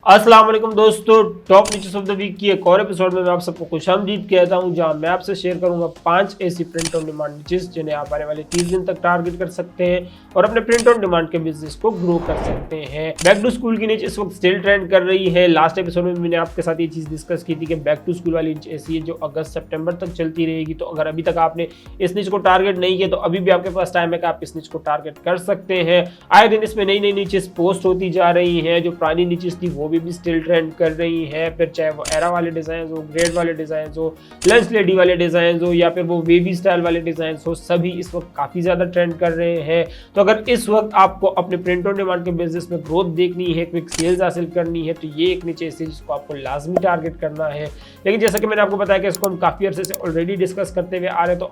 अस्सलाम वालेकुम दोस्तों, top news of the week की एक और एपिसोड में मैं आप सबको खुशामदीद कहता हूं, जहां मैं आपसे शेयर करूंगा 5 ऐसी प्रिंट ऑन डिमांड नीचेस जिन्हें आप आने वाले 30 दिन तक टारगेट कर सकते हैं और अपने प्रिंट ऑन डिमांड के बिजनेस को ग्रो कर सकते हैं। बैक टू स्कूल की नीच इस वक्त स्टिल ट्रेंड कर रही है। लास्ट एपिसोड में मैंने आपके साथ ये चीज़ डिस्कस की थी कि बैक टू स्कूल वाली नीच ऐसी है जो अगस्त सितंबर तक चलती रहेगी। तो अगर अभी तक आपने इस नीच को टारगेट नहीं किया तो अभी भी आपके पास टाइम है कि आप इस नीच को टारगेट कर सकते हैं। आए दिन इसमें नई नई नीचेस पोस्ट होती जा रही हैं। जो पुरानी नीचेस थी वो भी स्टिल ट्रेंड कर रही है, फिर चाहे वो एरा वाले डिजाइन हो, ग्रेड वाले डिजाइन हो, लंच लेडी वाले डिजाइन हो या फिर वो वेवी स्टाइल वाले डिजाइन हो, सभी इस वक्त काफी ज्यादा ट्रेंड कर रहे हैं। तो अगर इस वक्त आपको अपने प्रिंट ऑन डिमांड के बिजनेस में ग्रोथ देखनी है, क्विक सेल्स हासिल करनी है, तो ये एक नीचे ऐसी जिसको आपको लाजमी टारगेट करना है। लेकिन जैसा कि मैंने आपको बताया कि इसको हम काफी अरसे से ऑलरेडी डिस्कस करते हुए आ रहे हैं, तो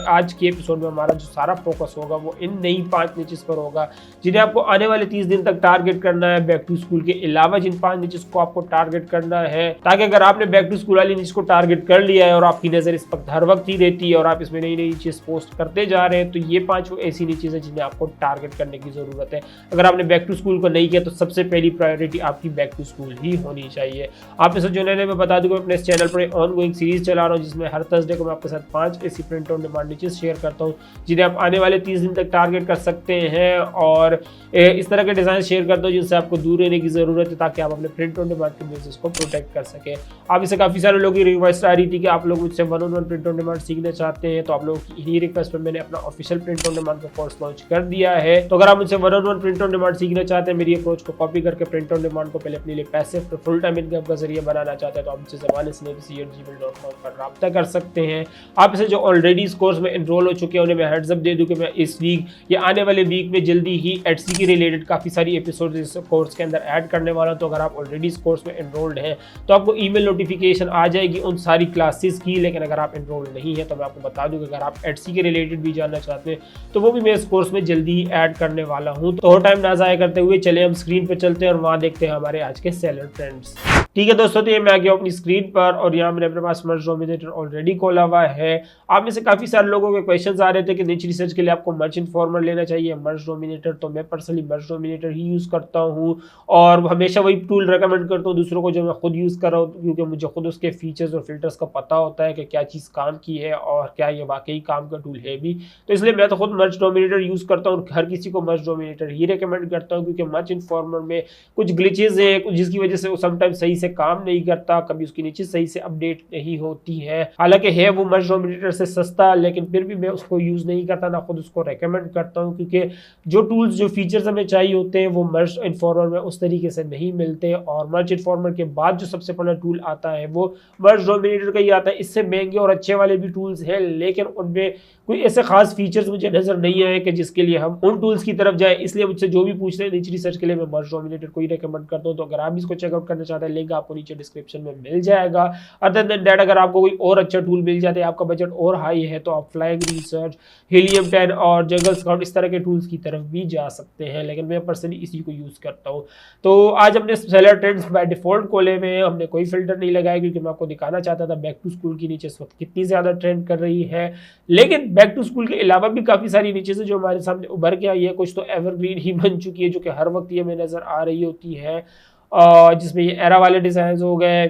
आज के एपिसोड में हमारा जो सारा फोकस होगा वो इन नई 5 नीचेस पर होगा जिन्हें आपको आने वाले 30 दिन तक टारगेट करना है। बैक टू स्कूल के अलावा जिन 5 नीचेस को आपको टारगेट करना है, ताकि अगर आपने बैक टू स्कूल वाली नीच को टारगेट कर लिया है और आपकी नजर इस वक्त हर वक्त ही रहती है और आप इसमें नई नई चीज पोस्ट करते जा रहे हैं, तो ये 5 ऐसी नीचेस है जिन्हें आपको टारगेट करने की जरूरत है। अगर आपने बैक टू स्कूल को नहीं किया तो सबसे पहली प्रायोरिटी आपकी बैक टू स्कूल ही होनी चाहिए। आप इसे जो मैं बता दूं, अपने इस चैनल पर ऑन गोइंग सीरीज चला रहा हूँ जिसमें हर थर्सडे को मैं आपके साथ 5 ऐसी print on demand niches share करता हूँ जिन्हें आप आने वाले 30 दिन तक टारगेट कर सकते हैं और इस तरह के डिजाइन शेयर करता हूँ जिनसे आपको दूर रहने की जरूरत है, ताकि आप अपने प्रिंट ऑन डिमांड के बिजनेस को प्रोटेक्ट कर सके। आप इसे काफी सारे लोगों की रिक्वेस्ट आ रही थी कि आप लोग मुझसे one on one print on demand सीखना चाहते हैं, तो आप लोगों की इन्हीं रिक्वेस्ट पर मैंने अपना ऑफिशियल प्रिंट ऑन डिमांड का कोर्स लॉन्च कर दिया है। तो अगर आप मुझसे one on one print on demand सीखना चाहते हैं, मेरी अप्रोच को कॉपी करके प्रिंट ऑन डिमांड को पहले अपने लिए पैसे फिर फुल टाइम इनकम का जरिए बनाना चाहते हैं, तो आप मुझसे ज़बान@gmail.com पर रब्ता कर सकते हैं। आप इसे जो ऑलरेडी इस कोर्स में एनरोल हो चुके हैं उन्हें मैं हेड्स अप दे दूं कि मैं इस वीक या आने वाले वीक में जल्दी ही एटसी के रिलेटेड काफी सारी एपिसोड इस कोर्स के अंदर ऐड करने वाला हूं। तो अगर आप ऑलरेडी इस कोर्स में एनरोल्ड हैं तो आपको ईमेल नोटिफिकेशन आ जाएगी उन सारी क्लासेस की। लेकिन अगर आप एनरोल नहीं है तो मैं आपको बता दूं कि अगर आप एटसी के रिलेटेड भी जानना चाहते हैं तो वो भी मैं इस कोर्स में जल्दी ही ऐड करने वाला हूं। तो और टाइम ना ज़ाया करते हुए चले हम स्क्रीन पर चलते हैं और वहां देखते हैं हमारे आज के सेलर ट्रेंड्स। ठीक है दोस्तों, तो ये मैं आ गया अपनी स्क्रीन पर और यहाँ मैंने अपने पास मर्ज डोमिनेटर ऑलरेडी खोला हुआ है। आप में से काफी सारे लोगों के क्वेश्चंस आ रहे थे कि निच रिसर्च के लिए आपको मर्ज इन्फॉर्मर लेना चाहिए, मर्ज डोमिनेटर। तो मैं पर्सनली मर्ज डोमिनेटर ही यूज करता हूँ और हमेशा वही टूल रेकमेंड करता हूँ दूसरों को जो मैं खुद यूज कर रहा हूँ, क्योंकि मुझे खुद उसके फीचर्स और फिल्टर्स का पता होता है कि क्या चीज़ काम की है और क्या ये वाकई काम का टूल है भी। तो इसलिए मैं तो खुद मर्ज डोमिनेटर यूज करता हूँ और हर किसी को मर्ज डोमिनेटर ही रिकमेंड करता हूँ, क्योंकि मर्ज इन्फॉर्मर में कुछ ग्लिचेज है जिसकी वजह से वो समटाइम्स सही से काम नहीं करता, कभी उसकी नीचे सही से अपडेट नहीं होती है। हालांकि है वो मर्ज डोमिनेटर से सस्ता, लेकिन फिर भी मैं उसको यूज नहीं करता, ना खुद उसको रेकमेंड करता हूँ, क्योंकि जो टूल्स जो फीचर्स हमें चाहिए होते हैं वो मर्ज इन्फॉर्मर में उस तरीके से नहीं मिलते। और मर्ज इन्फॉर्मर के बाद जो सबसे पहला टूल आता है वो मर्ज डोमिनेटर का ही आता है। इससे महंगे और अच्छे वाले भी टूल्स हैं, लेकिन उनमें कोई ऐसे खास फीचर्स मुझे नजर नहीं आए कि जिसके लिए हम उन टूल्स की तरफ जाए। इसलिए मुझसे जो भी पूछते हैं नीचे रिसर्च के लिए मैं मर्ज डोमिनेटर को ही रेकमेंड करता हूँ। तो अगर आप इसको चेकआउट करना चाहते हैं, लिंक आपको नीचे डिस्क्रिप्शन में मिल जाएगा। अदर देन दैट, अगर आपको कोई और अच्छा टूल मिल जाता है, आपका बजट और हाई है, तो आप फ्लाइंग रिसर्च, हीलियम 10 और जंगल स्काउट इस तरह के टूल्स की तरफ भी जा सकते हैं, लेकिन मैं पर्सनली इसी को यूज करता हूँ। तो आज हमने सेलर ट्रेंड्स बाय डिफॉल्ट खोले में, हमने कोई फिल्टर नहीं लगाया, क्योंकि मैं आपको दिखाना चाहता था बैक टू स्कूल की नीचे इस वक्त कितनी ज्यादा ट्रेंड कर रही है। लेकिन बैक टू स्कूल के अलावा भी काफी सारी नीचे से जो हमारे सामने उभर के आई है, कुछ तो एवरग्रीन ही बन चुकी है जो कि हर वक्त ये हमें नजर आ रही होती है, जिसमें ये एरा वाले डिजाइन हो गए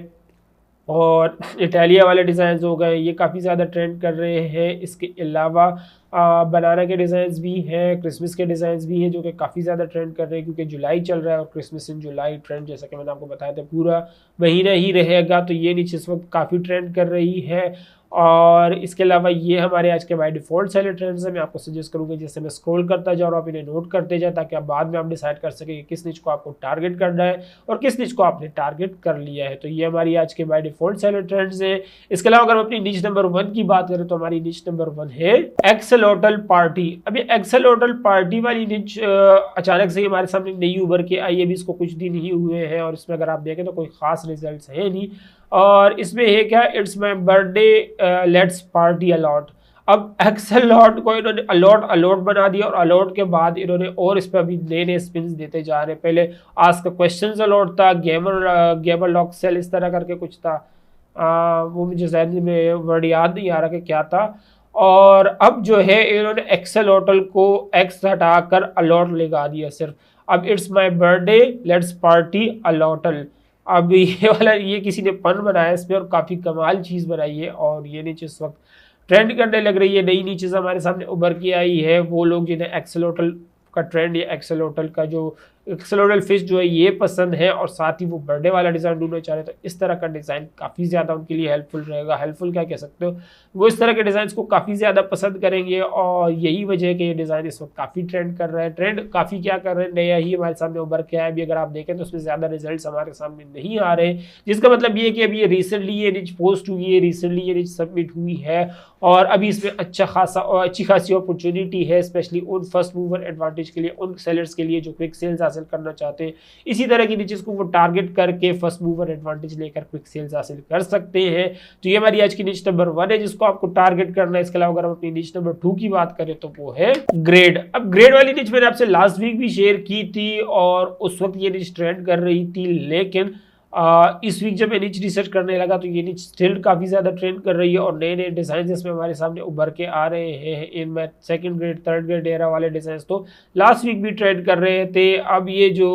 और इटालिया वाले डिज़ाइन हो गए, ये काफ़ी ज़्यादा ट्रेंड कर रहे हैं। इसके अलावा बनाना के डिज़ाइंस भी हैं, क्रिसमस के डिज़ाइंस भी हैं जो कि काफ़ी ज़्यादा ट्रेंड कर रहे हैं, क्योंकि जुलाई चल रहा है और क्रिसमस इन जुलाई ट्रेंड जैसा कि मैंने आपको बताया था पूरा महीना ही रहेगा। तो ये नीचे इस वक्त काफ़ी ट्रेंड कर रही है। और इसके अलावा ये हमारे आज के बाय डिफ़ॉल्ट सेलर ट्रेंड्स हैं। मैं आपको सजेस्ट करूँगा जैसे मैं स्क्रॉल करता जाऊँ और आप इन्हें नोट करते जाए, ताकि आप बाद में आप डिसाइड कर सकें कि किस निच को आपको टारगेट करना है और किस निच को आपने टारगेट कर लिया है। तो ये हमारी आज के बाय डिफ़ॉल्ट सेलर ट्रेंड्स हैं। इसके अलावा अगर हम अपनी निच नंबर 1 की बात करें तो हमारी निच नंबर 1 है एक्सेलोटल पार्टी। अभी एक्सेलोटल पार्टी वाली निच अचानक से हमारे सामने नई उभर के आई है, अभी इसको कुछ दिन ही हुए हैं और इसमें अगर आप देखें तो कोई खास रिजल्ट है नहीं। और इसमें है क्या, it's my birthday let's party a lot. अब एक्सेलॉट को इन्होंने अलॉट बना दिया और अलॉट के बाद इन्होंने और इस पर अभी नए नए स्पिन्स देते जा रहे हैं। पहले आस्क क्वेश्चंस अलॉट था, गेमर लॉक सेल इस तरह करके कुछ था, वो मुझे जहन में वर्ड याद नहीं आ रहा कि क्या था। और अब जो है इन्होंने एक्सेलोटल को एक्स हटाकर अलॉट लगा दिया सिर्फ। अब it's my birthday let's party अलॉटल। अब ये वाला ये किसी ने पन बनाया इस पे और काफ़ी कमाल चीज़ बनाई है और ये नीचे इस वक्त ट्रेंड करने लग रही है। नई नई चीज़ हमारे सामने उभर के आई है। वो लोग जिन्हें एक्सेलोटल का ट्रेंड या एक्सेलोटल का जो एक्सेलोटल फिश जो है ये पसंद है और साथ ही वो बर्थडे वाला डिज़ाइन ढूंढना चाह रहे हैं, तो इस तरह का डिज़ाइन काफ़ी ज़्यादा उनके लिए हेल्पफुल रहेगा। हेल्पफुल क्या कह सकते हो, वो इस तरह के डिज़ाइन को काफ़ी ज़्यादा पसंद करेंगे और यही वजह है कि ये डिज़ाइन इस वक्त काफ़ी ट्रेंड कर रहा है। ट्रेंड काफ़ी क्या कर रहे हैं, नया ही हमारे सामने उभर के आया। अभी अगर आप देखें तो उसमें ज़्यादा रिजल्ट हमारे सामने नहीं आ रहे, जिसका मतलब ये कि अभी ये रिसेंटली ये निच पोस्ट हुई है, रिसेंटली ये निच सबमिट हुई है और अभी इसमें अच्छा खासा और अच्छी खासी अपॉर्चुनिटी है, स्पेशली उन फर्स्ट मूवर एडवांटेज के लिए, उन सेलर्स के लिए जो क्विक सेल्स हासिल करना चाहते हैं। इसी तरह की नीचेस को वो टारगेट करके फर्स्ट मूवर एडवांटेज लेकर क्विक सेल्स हासिल कर सकते हैं। तो ये हमारी आज की नीच नंबर 1 है जिसको आपको टारगेट करना है। इसके अलावा अगर हम अपनी नीच नंबर 2 की बात करें तो वो है ग्रेड। अब ग्रेड वाली नीच मैंने आपसे लास्ट वीक भी शेयर की थी और उस वक्त ये नीच ट्रेंड कर रही थी, लेकिन इस वीक जब मैं नीच रिसर्च करने लगा तो ये नीच स्टिल काफ़ी ज़्यादा ट्रेंड कर रही है और नए नए डिज़ाइन इसमें हमारे सामने उभर के आ रहे हैं। इनमें second grade third grade era वाले डिज़ाइन तो लास्ट वीक भी ट्रेंड कर रहे थे। अब ये जो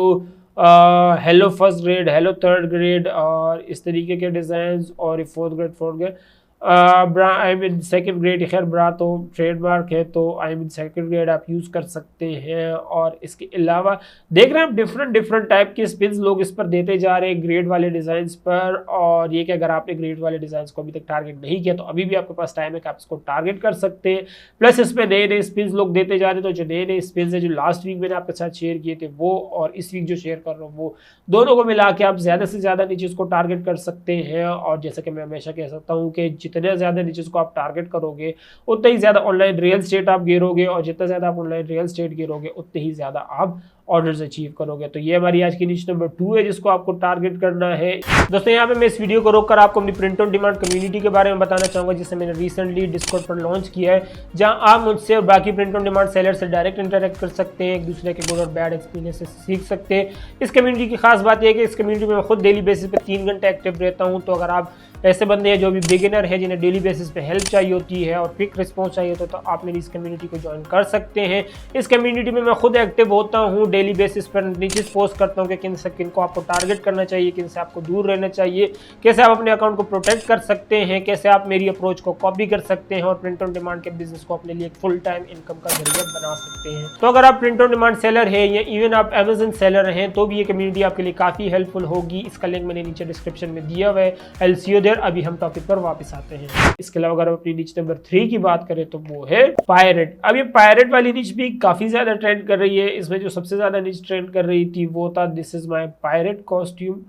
hello first grade, hello third grade और इस तरीके के डिज़ाइन और fourth grade bra I mean second grade, खैर ब्रा तो ट्रेडमार्क है तो आई मीन सेकंड ग्रेड आप यूज़ कर सकते हैं। और इसके अलावा देख रहे हैं डिफरेंट डिफरेंट टाइप के स्पिन्स लोग इस पर देते जा रहे हैं ग्रेड वाले डिज़ाइंस पर। और ये कि अगर आपने ग्रेड वाले डिज़ाइंस को अभी तक टारगेट नहीं किया तो अभी भी आपके पास टाइम है कि आप इसको टारगेट कर सकते हैं। प्लस इसमें नए नए स्पिन्स लोग देते जा रहे हैं, तो जो नए नए स्पिन्स है जो लास्ट वीक मैंने आपके साथ शेयर किए थे वो और इस वीक जो शेयर कर रहा हूँ वो दोनों को मिला के आप ज़्यादा से ज़्यादा नीचे इसको टारगेट कर सकते हैं। और जैसा कि मैं हमेशा कह सकता हूँ कि जितने ज़्यादा नीचे को आप टारगेट करोगे उतना ही ज़्यादा ऑनलाइन रियल स्टेट आप गिरोगे और जितना ज़्यादा आप ऑनलाइन रियल स्टेट गिरोगे उतने ही ज़्यादा आप ऑर्डर्स अचीव करोगे। तो ये हमारी आज की नीच नंबर 2 है जिसको आपको टारगेट करना है। दोस्तों यहाँ पे मैं इस वीडियो को रोककर आपको अपनी प्रिंट ऑन डिमांड कम्युनिटी के बारे में बताना चाहूँगा जिसे मैंने रिसेंटली डिस्कॉर्ड पर लॉन्च किया है, जहाँ आप मुझसे और बाकी प्रिंट ऑन डिमांड सेलर से डायरेक्ट इंटरेक्ट कर सकते हैं, एक दूसरे के गुड और बैड एक्सपीरियंस से सीख सकते हैं। इस कम्युनिटी की खास बात यह है कि इस कम्युनिटी में मैं खुद डेली बेसिस पे 3 घंटे एक्टिव रहता हूँ। तो अगर आप ऐसे बंदे हैं जो भी बिगिनर है, जिन्हें डेली बेसिस पे हेल्प चाहिए होती है और क्विक रिस्पॉन्स चाहिए होता है, तो आप मेरी इस कम्युनिटी को ज्वाइन कर सकते हैं। इस कम्युनिटी में मैं खुद एक्टिव होता हूँ, डेली बेसिस पर नीचे पोस्ट करता हूँ कि किन से किन को आपको टारगेट करना चाहिए, किन से आपको दूर रहना चाहिए, कैसे आप अपने अकाउंट को प्रोटेक्ट कर सकते हैं, कैसे आप मेरी अप्रोच को कॉपी कर सकते हैं और प्रिंट ऑन डिमांड के बिजनेस को अपने लिए एक फुल टाइम इनकम का जरिया बना सकते हैं। तो अगर आप प्रिंट ऑन डिमांड सेलर है या इवन आप अमेजन सेलर हैं तो भी ये कम्युनिटी आपके लिए काफ़ी हेल्पफुल होगी। इसका लिंक मैंने नीचे डिस्क्रिप्शन में दिया हुआ है। आई सी यू देयर। अभी हम टॉपिक पर वापस आते हैं। इसके अलावा अगर हम अपनी नीच नंबर 3 की बात करें तो वो है पायरेट। अब ये पायरेट वाली नीच भी काफी ज्यादा ट्रेंड कर रही है। इसमें जो सबसे ज्यादा नीच ट्रेंड कर रही थी वो था this is my pirate costume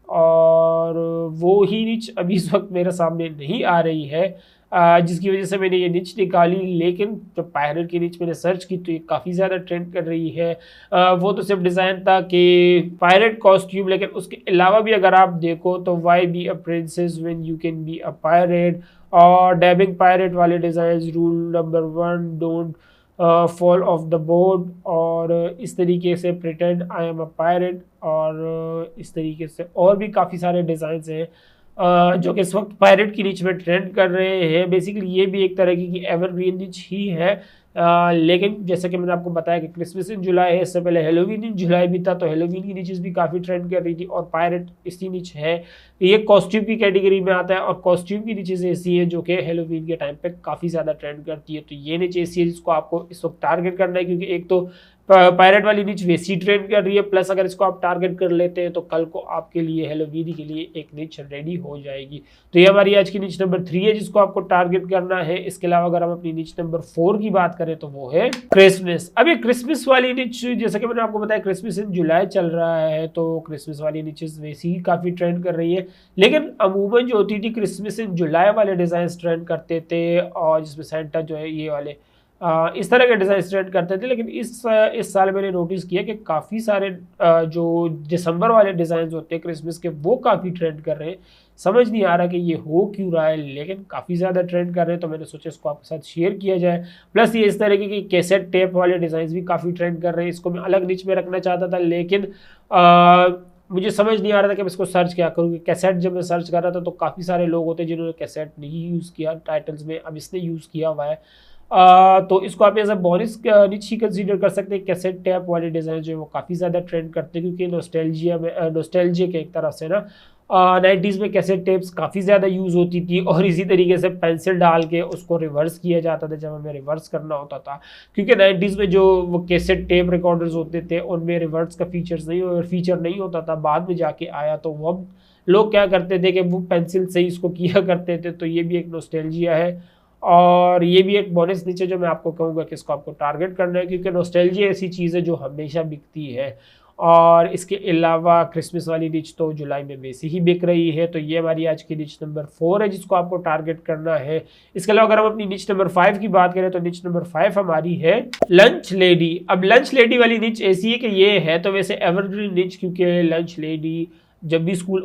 और वो ही नीच अभी इस वक्त मेरे सामने नहीं आ रही है, जिसकी वजह से मैंने ये निच निकाली। लेकिन जब पायरेट की निच मैंने सर्च की तो ये काफ़ी ज़्यादा ट्रेंड कर रही है। वो तो सिर्फ डिज़ाइन था कि पायरेट कॉस्ट्यूम, लेकिन उसके अलावा भी अगर आप देखो तो why be a princess when you can be a pirate और डैबिंग पायरेट वाले डिज़ाइन, rule number 1 don't fall off the board और इस तरीके से pretend I am a pirate और इस तरीके से और भी काफ़ी सारे डिज़ाइंस हैं जो कि इस वक्त पायरेट की नीच में ट्रेंड कर रहे हैं। बेसिकली ये भी एक तरह की एवरग्रीन नीच ही है, लेकिन जैसे कि मैंने आपको बताया कि क्रिसमस इन जुलाई है, इससे पहले हेलोवीन इन जुलाई भी था, तो हेलोवीन की नीचेस भी काफ़ी ट्रेंड कर रही थी और पायरेट इसी नीच है। ये कॉस्ट्यूम की कैटेगरी में आता है और कॉस्ट्यूम की नीचेस ऐसी है जो कि हेलोवीन के टाइम पे काफ़ी ज़्यादा ट्रेंड करती है। तो ये नीचे ऐसी है जिसको आपको इस वक्त टारगेट करना है, क्योंकि एक तो पायरेट वाली नीच वैसी ट्रेंड कर रही है, प्लस अगर इसको आप टारगेट कर लेते हैं तो कल को आपके लिए हेलोवीन के लिए एक नीच रेडी हो जाएगी। तो ये हमारी आज की नीच नंबर 3 है जिसको आपको टारगेट करना है। इसके अलावा अगर हम अपनी नीच नंबर 4 की बात करें तो वो है क्रिसमस। अब ये क्रिसमस वाली नीच, जैसा कि मैंने आपको बताया क्रिसमस इन जुलाई चल रहा है, तो क्रिसमस वाली नीचेस वैसी ही काफ़ी ट्रेंड कर रही है। लेकिन अमूमन जो होती थी क्रिसमस इन जुलाई वाले डिज़ाइन ट्रेंड करते थे और जिसमें सेंटा जो है ये वाले इस तरह के डिज़ाइन ट्रेंड करते थे। लेकिन इस साल मैंने नोटिस किया कि काफ़ी सारे जो दिसंबर वाले डिज़ाइन होते हैं क्रिसमस के वो काफ़ी ट्रेंड कर रहे हैं। समझ नहीं आ रहा कि ये हो क्यों रहा है, लेकिन काफ़ी ज़्यादा ट्रेंड कर रहे हैं, तो मैंने सोचा इसको आपके साथ शेयर किया जाए। प्लस ये इस तरीके की कैसेट टेप वाले डिज़ाइन भी काफ़ी ट्रेंड कर रहे हैं। इसको मैं अलग निच में रखना चाहता था, लेकिन मुझे समझ नहीं आ रहा था कि मैं इसको सर्च क्या करूँ। कैसेट जब मैं सर्च कर रहा था तो काफ़ी सारे लोग होते हैं जिन्होंने कैसेट नहीं यूज़ किया टाइटल्स में, अब इसने यूज़ किया हुआ है। तो इसको आप एज अ बोनस निच ही कंसीडर कर सकते हैं। कैसेट टैप वाले डिज़ाइन जो है वो काफ़ी ज़्यादा ट्रेंड करते हैं, क्योंकि नोस्टैल्जिया के एक तरह से ना 90s में कैसेट टेप्स काफ़ी ज़्यादा यूज़ होती थी, और इसी तरीके से पेंसिल डाल के उसको रिवर्स किया जाता था जब हमें रिवर्स करना होता था, क्योंकि 90s में जो वो कैसेट टेप रिकॉर्डर्स होते थे उनमें रिवर्स का फीचर नहीं होता था, बाद में जाके आया। तो वो लोग क्या करते थे कि वो पेंसिल से ही इसको किया करते थे। तो ये भी एक नोस्टैल्जिया है, और ये भी एक बोनस नीचे जो मैं आपको कहूँगा कि इसको आपको टारगेट करना है, क्योंकि नोस्टैल्जिया ऐसी चीज़ है जो हमेशा बिकती है। और इसके अलावा क्रिसमस वाली डिश तो जुलाई में वैसे ही बिक रही है। तो ये हमारी आज की डिश नंबर 4 है जिसको आपको टारगेट करना है। इसके अलावा अगर हम अपनी डिश नंबर 5 की बात करें तो डिश नंबर 5 हमारी है लंच लेडी। अब लंच लेडी वाली डिश ऐसी है कि ये है तो वैसे एवरग्रीन डिश, क्योंकि लंच लेडी जब भी स्कूल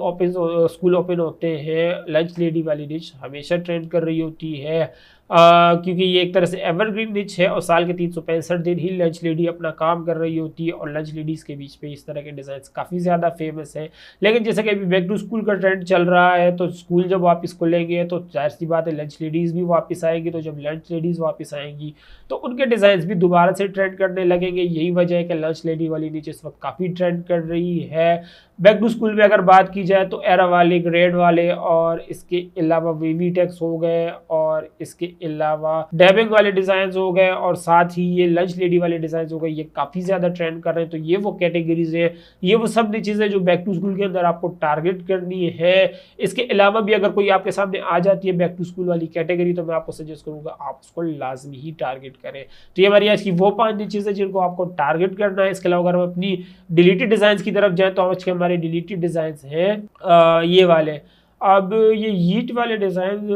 ओपन होते हैं लंच लेडी वाली डिश हमेशा ट्रेंड कर रही होती है, क्योंकि ये एक तरह से एवरग्रीन डिश है और साल के 365 दिन ही लंच लेडी अपना काम कर रही होती है। और लंच लेडीज़ के बीच पे इस तरह के डिज़ाइन काफ़ी ज़्यादा फेमस है। लेकिन जैसे कि अभी बैक टू स्कूल का ट्रेंड चल रहा है, तो स्कूल जब वापस खुलेंगे तो जाहिर सी बात है लंच लेडीज़ भी वापस आएंगी। तो जब लंच लेडीज़ वापस आएंगी तो उनके डिज़ाइन भी दोबारा से ट्रेंड करने लगेंगे। यही वजह है कि लंच लेडी वाली डिश इस वक्त काफ़ी ट्रेंड कर रही है। बैक टू स्कूल में अगर बात की जाए तो एरा वाले, ग्रेड वाले, और इसके अलावा वीवी टेक्स हो गए, और इसके अलावा डैबिंग वाले डिज़ाइन हो गए, और साथ ही ये लंच लेडी वाले डिज़ाइन हो गए, ये काफ़ी ज़्यादा ट्रेंड कर रहे हैं। तो ये वो कैटेगरीज है, ये वो सब चीज़ें जो बैक टू स्कूल के अंदर आपको टारगेट करनी है। इसके अलावा भी अगर कोई आपके सामने आ जाती है बैक टू स्कूल वाली कैटेगरी तो मैं आपको सजेस्ट करूँगा आप उसको लाजमी ही टारगेट करें। तो ये हमारी आज की वो 5 चीज़ें जिनको आपको टारगेट करना है। इसके अलावा अगर हम अपनी डिलीटेड डिज़ाइन की तरफ जाएँ तो आज के हमारे डिलीटेड डिज़ाइन हैं ये वाले। अब ये यीट वाले डिज़ाइन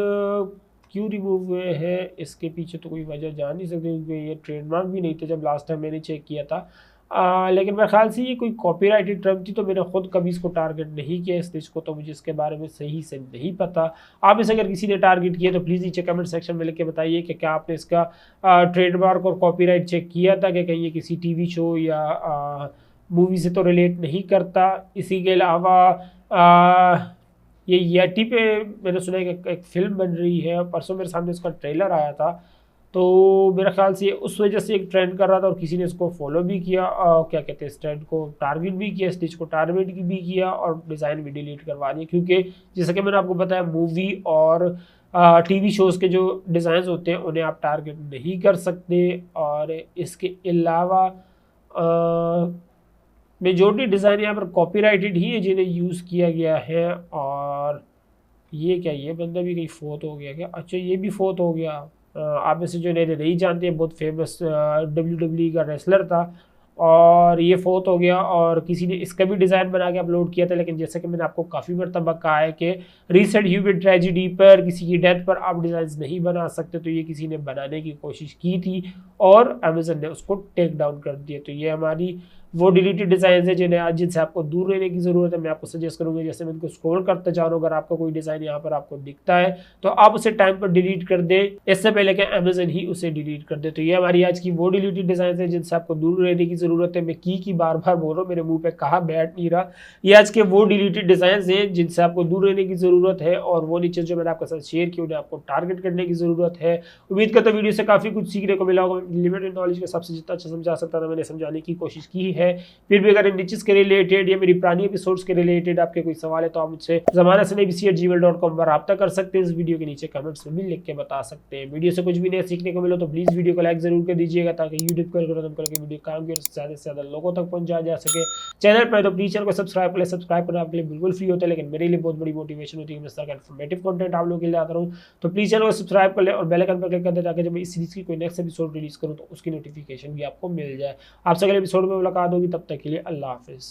क्यों रिमूव हुए हैं इसके पीछे तो कोई वजह जान नहीं सकते, क्योंकि ये ट्रेडमार्क भी नहीं थे जब लास्ट टाइम मैंने चेक किया था। लेकिन मेरे ख्याल से ये कोई कॉपीराइटेड टर्म थी, तो मैंने खुद कभी इसको टारगेट नहीं किया इस डिश को, तो मुझे इसके बारे में सही से नहीं पता। आप इसे अगर किसी ने टारगेट किया तो प्लीज़ नीचे कमेंट सेक्शन में लिख के बताइए कि क्या आपने इसका ट्रेडमार्क और कॉपीराइट चेक किया था कि कहीं ये किसी टीवी शो या मूवी से तो रिलेट नहीं करता। इसी के अलावा ये येटी पे मैंने सुना है कि एक फ़िल्म बन रही है, परसों मेरे सामने उसका ट्रेलर आया था, तो मेरे ख्याल से उस वजह से एक ट्रेंड कर रहा था और किसी ने इसको फॉलो भी किया, क्या कहते हैं, इस ट्रेंड को टारगेट भी किया, स्टिच को टारगेट भी किया और डिज़ाइन भी डिलीट करवा दिया। क्योंकि जैसा कि मैंने आपको बताया मूवी और टीवी शोज़ के जो डिज़ाइन होते हैं उन्हें आप टारगेट नहीं कर सकते। और इसके अलावा मेजॉरिटी डिज़ाइन यहाँ पर कॉपीराइटेड ही है जिन्हें यूज़ किया गया है। और ये क्या, ये बंदा भी कहीं फोत हो गया क्या? अच्छा, ये भी फोत हो गया। आप में से जो नहीं जानते हैं, बहुत फेमस WWE का रेसलर था और ये फोत हो गया, और किसी ने इसका भी डिज़ाइन बना के अपलोड किया था। लेकिन जैसे कि मैंने आपको काफ़ी मरतबा कहा है कि रीसेंट ह्यूमन ट्रेजिडी पर, किसी की डेथ पर आप डिज़ाइन नहीं बना सकते, तो ये किसी ने बनाने की कोशिश की थी और अमेज़न ने उसको टेक डाउन कर दिया। तो ये हमारी वो डिलीटेड डिज़ाइन है जिनसे आपको दूर रहने की ज़रूरत है। मैं आपको सजेस्ट करूँगा, जैसे मैं इनको स्क्रॉल करते जा रहा हूँ, अगर आपका कोई डिज़ाइन यहाँ पर आपको दिखता है तो आप उसे टाइम पर डिलीट कर दें, इससे पहले कि अमेज़न ही उसे डिलीट कर दे। तो ये हमारी आज की वो डिलीटेड डिज़ाइन है जिनसे आपको दूर रहने की ज़रूरत है। मैं की बार बार बोल रहा हूँ, मेरे मुँह पर कहा बैठ नहीं रहा। ये आज के वो डिलीटेड डिज़ाइन हैं जिनसे आपको दूर रहने की ज़रूरत है, और वो नीचे जो मैंने आपके साथ शेयर किया उन्हें आपको टारगेट करने की ज़रूरत है। उम्मीद करता हूँ वीडियो से काफ़ी कुछ सीखने को मिला होगा। लिमिटेड नॉलेज के हिसाब से जितना अच्छा समझा सकता था मैंने समझाने की कोशिश की है। फिर भी अगर इन डिचेस के रिलेटेड या मेरी पुरानी एपिसोड्स के रिलेटेड आपके कोई सवाल है तो आप मुझसे zamanasnabc@gmail.com पर रब्ता कर सकते हैं। इस वीडियो के नीचे कमेंट्स में भी लिख के बता सकते हैं। वीडियो से कुछ भी नया सीखने को मिलो तो प्लीज़ वीडियो को लाइक जरूर कर दीजिएगा, ताकि यूट्यूब के एल्गोरिथम करके वीडियो काम की ज़्यादा से ज़्यादा लोगों तक पहुंचाया जा सके। चैनल पर तो प्लीज़ चैनल को सब्सक्राइब कर ले। सब्सक्राइब करना आपके लिए बिल्कुल फ्री होता है, लेकिन मेरे लिए बहुत बड़ी मोटिवेशन होती है। मैं इस तरह का इन्फॉर्मेटिव कंटेंट आप लोगों के लिए आता रहूँ, तो प्लीज़ चैनल को सब्सक्राइब कर ले और बेल आइकन पर क्लिक कर दे, ताकि जब मैं इस सीरीज़ की कोई नेक्स्ट एपिसोड रिलीज़ करूँ तो उसकी नोटिफिकेशन भी आपको मिल जाए। आपसे अगले एपिसोड में मुलाकात होगी, तब तक के लिए अल्लाह हाफिज़।